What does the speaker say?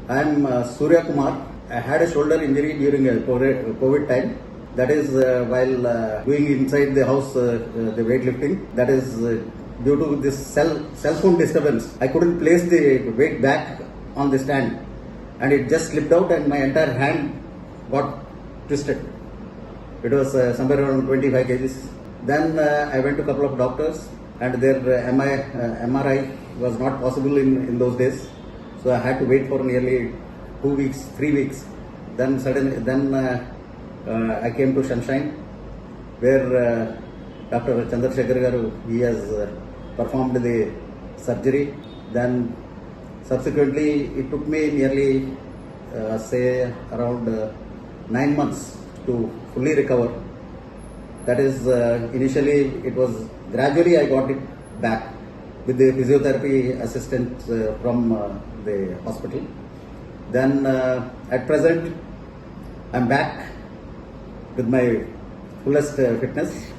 I am Surya Kumar. I had a shoulder injury during COVID time. That is while doing inside the house the weightlifting. That is due to this cell phone disturbance. I couldn't place the weight back on the stand, and it just slipped out, and my entire hand got twisted. It was somewhere around 25 kgs. Then I went to a couple of doctors, and their MRI was not possible in those days. So I had to wait for nearly 2 weeks, 3 weeks. Then I came to Sunshine, where Dr. Chandrasekhar, he has performed the surgery. Then subsequently, it took me nearly say around 9 months to fully recover. That is, initially it was gradually I got it back with the physiotherapy assistance from the hospital. Then at present I'm back with my fullest fitness.